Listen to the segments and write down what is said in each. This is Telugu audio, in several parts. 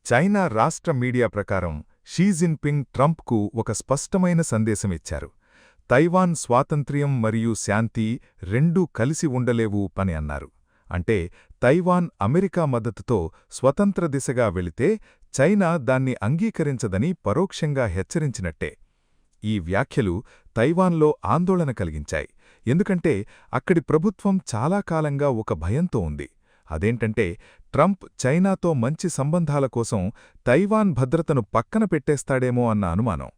చైనా రాష్ట్ర మీడియా ప్రకారం షీ జిన్పింగ్ ట్రంప్కు ఒక స్పష్టమైన సందేశమిచ్చారు. తైవాన్ స్వాతంత్ర్యం మరియు శాంతి రెండూ కలిసి ఉండలేవు పని అన్నారు. అంటే తైవాన్ అమెరికా మద్దతుతో స్వతంత్ర దిశగా వెళితే చైనా దాన్ని అంగీకరించదని పరోక్షంగా హెచ్చరించినట్టే. ఈ వ్యాఖ్యలు తైవాన్లో ఆందోళన కలిగించాయి. ఎందుకంటే అక్కడి ప్రభుత్వం చాలా కాలంగా ఒక భయంతో ఉంది. అదేంటంటే ట్రంప్ చైనాతో మంచి సంబంధాల కోసం తైవాన్ భద్రతను పక్కన పెట్టేస్తాడేమో అన్న అనుమానం.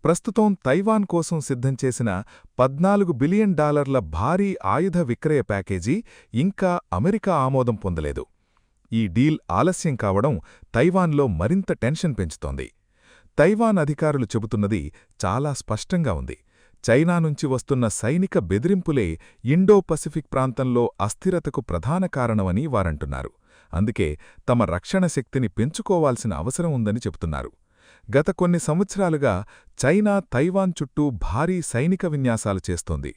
ప్రస్తుతం తైవాన్ కోసం సిద్ధం చేసిన $14 బిలియన్ భారీ ఆయుధ విక్రయ ప్యాకేజీ ఇంకా అమెరికా ఆమోదం పొందలేదు. ఈ డీల్ ఆలస్యం కావడం తైవాన్లో మరింత టెన్షన్ పెంచుతోంది. తైవాన్ అధికారులు చెబుతున్నది చాలా స్పష్టంగా ఉంది. చైనా నుంచి వస్తున్న సైనిక బెదిరింపులే ఇండో-పసిఫిక్ ప్రాంతంలో అస్థిరతకు ప్రధాన కారణమని వారంటున్నారు. అందుకే తమ రక్షణ శక్తిని పెంచుకోవాల్సిన అవసరం ఉందని చెబుతున్నారు. గత కొన్ని సంవత్సరాలుగా చైనా తైవాన్ చుట్టూ భారీ సైనిక విన్యాసాలు చేస్తోంది.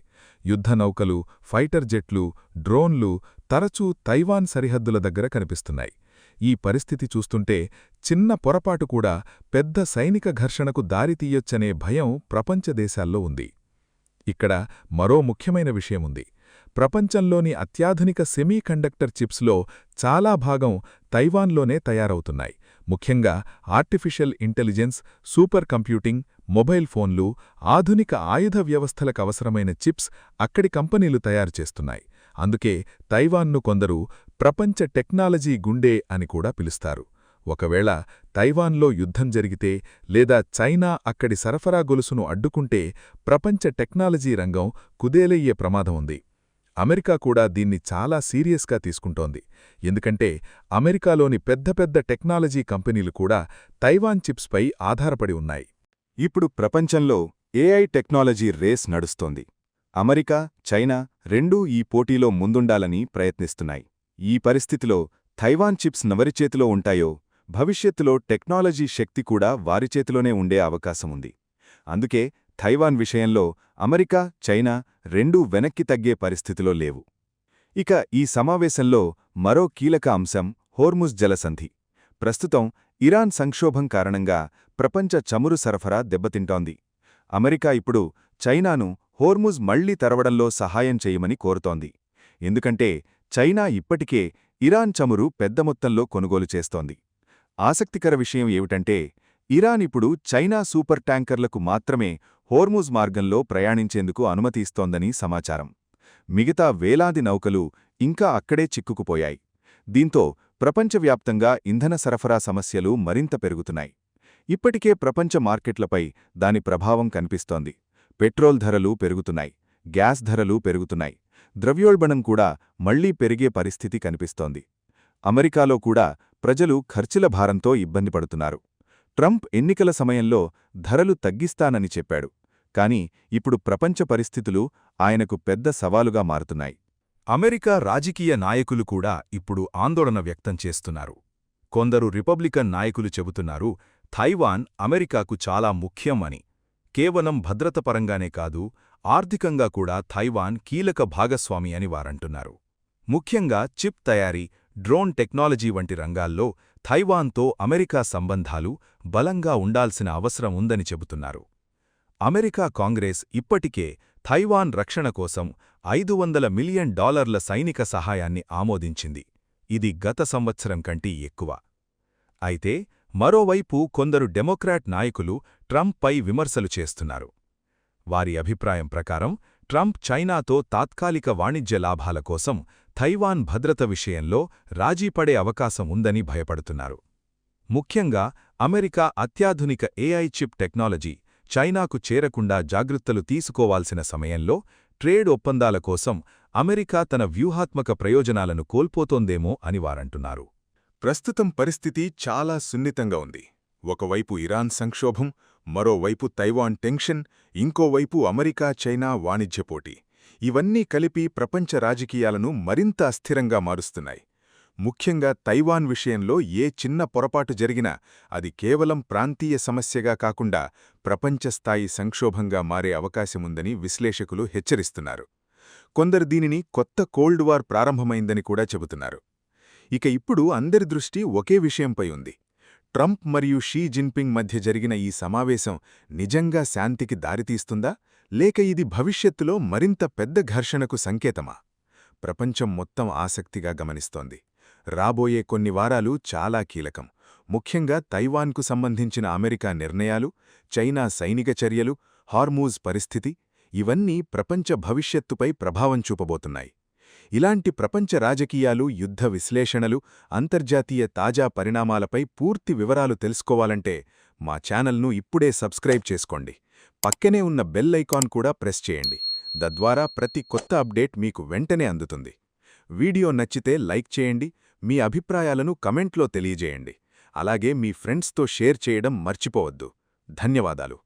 యుద్ధనౌకలు, ఫైటర్ జెట్లు, డ్రోన్లు తరచూ తైవాన్ సరిహద్దుల దగ్గర కనిపిస్తున్నాయి. ఈ పరిస్థితి చూస్తుంటే చిన్న పొరపాటు కూడా పెద్ద సైనిక ఘర్షణకు దారితీయొచ్చనే భయం ప్రపంచ దేశాల్లో ఉంది. ఇక్కడ మరో ముఖ్యమైన విషయముంది. ప్రపంచంలోని అత్యాధునిక సెమీకండక్టర్ చిప్స్లో చాలా భాగం తైవాన్లోనే తయారవుతున్నాయి. ముఖ్యంగా artificial intelligence, super computing, mobile ఫోన్లు, ఆధునిక ఆయుధ వ్యవస్థలకవసరమైన చిప్స్ అక్కడి కంపెనీలు తయారుచేస్తున్నాయి. అందుకే తైవాన్ను కొందరు ప్రపంచ టెక్నాలజీ గుండె అని కూడా పిలుస్తారు. ఒకవేళ తైవాన్లో యుద్ధం జరిగితే లేదా చైనా అక్కడి సరఫరా గొలుసును అడ్డుకుంటే ప్రపంచ టెక్నాలజీ రంగం కుదేలయ్యే ప్రమాదం ఉంది. అమెరికా కూడా దీన్ని చాలా సీరియస్గా తీసుకుంటోంది. ఎందుకంటే అమెరికాలోని పెద్ద పెద్ద టెక్నాలజీ కంపెనీలు కూడా తైవాన్ చిప్స్పై ఆధారపడి ఉన్నాయి. ఇప్పుడు ప్రపంచంలో ఏఐ టెక్నాలజీ రేస్ నడుస్తోంది. అమెరికా, చైనా రెండూ ఈ పోటీలో ముందుండాలని ప్రయత్నిస్తున్నాయి. ఈ పరిస్థితిలో తైవాన్ చిప్స్ ఎవరి చేతిలో ఉంటాయో భవిష్యత్తులో టెక్నాలజీ శక్తి కూడా వారి చేతిలోనే ఉండే అవకాశముంది. అందుకే తైవాన్ విషయంలో అమెరికా, చైనా రెండూ వెనక్కి తగ్గే పరిస్థితిలో లేవు. ఇక ఈ సమావేశంలో మరో కీలక అంశం హోర్ముజ్ జలసంధి. ప్రస్తుతం ఇరాన్ సంక్షోభం కారణంగా ప్రపంచ చమురు సరఫరా దెబ్బతింటోంది. అమెరికా ఇప్పుడు చైనాను హోర్ముజ్ మళ్లీ తెరవడంలో సహాయం చేయమని కోరుతోంది. ఎందుకంటే చైనా ఇప్పటికే ఇరాన్ చమురు పెద్ద మొత్తంలో కొనుగోలు చేస్తోంది. ఆసక్తికర విషయం ఏమిటంటే ఇరాన్ ఇప్పుడు చైనా సూపర్ ట్యాంకర్లకు మాత్రమే హోర్ముజ్ మార్గంలో ప్రయాణించేందుకు అనుమతి ఇస్తోందని సమాచారం. మిగతా వేలాది నౌకలు ఇంకా అక్కడే చిక్కుకుపోయాయి. దీంతో ప్రపంచవ్యాప్తంగా ఇంధన సరఫరా సమస్యలు మరింత పెరుగుతున్నాయి. ఇప్పటికే ప్రపంచ మార్కెట్లపై దాని ప్రభావం కనిపిస్తోంది. పెట్రోల్ ధరలు పెరుగుతున్నాయి, గ్యాస్ ధరలు పెరుగుతున్నాయి, ద్రవ్యోల్బణం కూడా మళ్లీ పెరిగే పరిస్థితి కనిపిస్తోంది. అమెరికాలో కూడా ప్రజలు ఖర్చుల భారంతో ఇబ్బంది పడుతున్నారు. ట్రంప్ ఎన్నికల సమయంలో ధరలు తగ్గిస్తానని చెప్పాడు. కాని ఇప్పుడు ప్రపంచ పరిస్థితులు ఆయనకు పెద్ద సవాలుగా మారుతున్నాయి. అమెరికా రాజకీయ నాయకులు కూడా ఇప్పుడు ఆందోళన వ్యక్తం చేస్తున్నారు. కొందరు రిపబ్లికన్ నాయకులు చెబుతున్నారు తైవాన్ అమెరికాకు చాలా ముఖ్యం అని. కేవలం భద్రతపరంగానే కాదు, ఆర్థికంగా కూడా తైవాన్ కీలక భాగస్వామి అని వారంటున్నారు. ముఖ్యంగా చిప్ తయారీ, డ్రోన్ టెక్నాలజీ వంటి రంగాల్లో తైవాన్తో అమెరికా సంబంధాలు బలంగా ఉండాల్సిన అవసరం ఉందని చెబుతున్నారు. అమెరికా కాంగ్రెస్ ఇప్పటికే తైవాన్ రక్షణ కోసం $500 మిలియన్ సైనిక సహాయాన్ని ఆమోదించింది. ఇది గత సంవత్సరం కంటే ఎక్కువ. అయితే మరోవైపు కొందరు డెమోక్రాట్ నాయకులు ట్రంప్పై విమర్శలు చేస్తున్నారు. వారి అభిప్రాయం ప్రకారం ట్రంప్ చైనాతో తాత్కాలిక వాణిజ్య లాభాల కోసం తైవాన్ భద్రత విషయంలో రాజీపడే అవకాశం ఉందని భయపడుతున్నారు. ముఖ్యంగా అమెరికా అత్యాధునిక ఏఐ చిప్ టెక్నాలజీ చైనాకు చేరకుండా జాగ్రత్తలు తీసుకోవాల్సిన సమయంలో ట్రేడ్ ఒప్పందాల కోసం అమెరికా తన వ్యూహాత్మక ప్రయోజనాలను కోల్పోతోందేమో అని వారంటున్నారు. ప్రస్తుతం పరిస్థితి చాలా సున్నితంగా ఉంది. ఒకవైపు ఇరాన్ సంక్షోభం, మరోవైపు తైవాన్ టెన్షన్, ఇంకోవైపు అమెరికా చైనా వాణిజ్య పోటీ. ఇవన్నీ కలిపి ప్రపంచ రాజకీయాలను మరింత అస్థిరంగా మారుస్తున్నాయి. ముఖ్యంగా తైవాన్ విషయంలో ఏ చిన్న పొరపాటు జరిగినా అది కేవలం ప్రాంతీయ సమస్యగా కాకుండా ప్రపంచస్థాయి సంక్షోభంగా మారే అవకాశముందని విశ్లేషకులు హెచ్చరిస్తున్నారు. కొందరు దీనిని కొత్త కోల్డ్ వార్ ప్రారంభమైందని కూడా చెబుతున్నారు. ఇక ఇప్పుడు అందరి దృష్టి ఒకే విషయంపై ఉంది. ట్రంప్ మరియు షీ జిన్పింగ్ మధ్య జరిగిన ఈ సమావేశం నిజంగా శాంతికి దారితీస్తుందా లేక ఇది భవిష్యత్తులో మరింత పెద్ద ఘర్షణకు సంకేతమా? ప్రపంచం మొత్తం ఆసక్తిగా గమనిస్తోంది. రాబోయే కొన్ని వారాలు చాలా కీలకం. ముఖ్యంగా తైవాన్కు సంబంధించిన అమెరికా నిర్ణయాలు, చైనా సైనిక చర్యలు, హార్మూజ్ పరిస్థితి ఇవన్నీ ప్రపంచ భవిష్యత్తుపై ప్రభావం చూపబోతున్నాయి. ఇలాంటి ప్రపంచ రాజకీయాలు, యుద్ధ విశ్లేషణలు, అంతర్జాతీయ తాజా పరిణామాలపై పూర్తి వివరాలు తెలుసుకోవాలంటే మా ఛానల్ను ఇప్పుడే సబ్స్క్రైబ్ చేసుకోండి. పక్కనే ఉన్న బెల్ ఐకాన్ కూడా ప్రెస్ చేయండి. తద్వారా ప్రతి కొత్త అప్డేట్ మీకు వెంటనే అందుతుంది. వీడియో నచ్చితే లైక్ చేయండి, మీ అభిప్రాయాలను కమెంట్లో తెలియజేయండి. అలాగే మీ ఫ్రెండ్స్తో షేర్ చేయడం మర్చిపోవద్దు. ధన్యవాదాలు.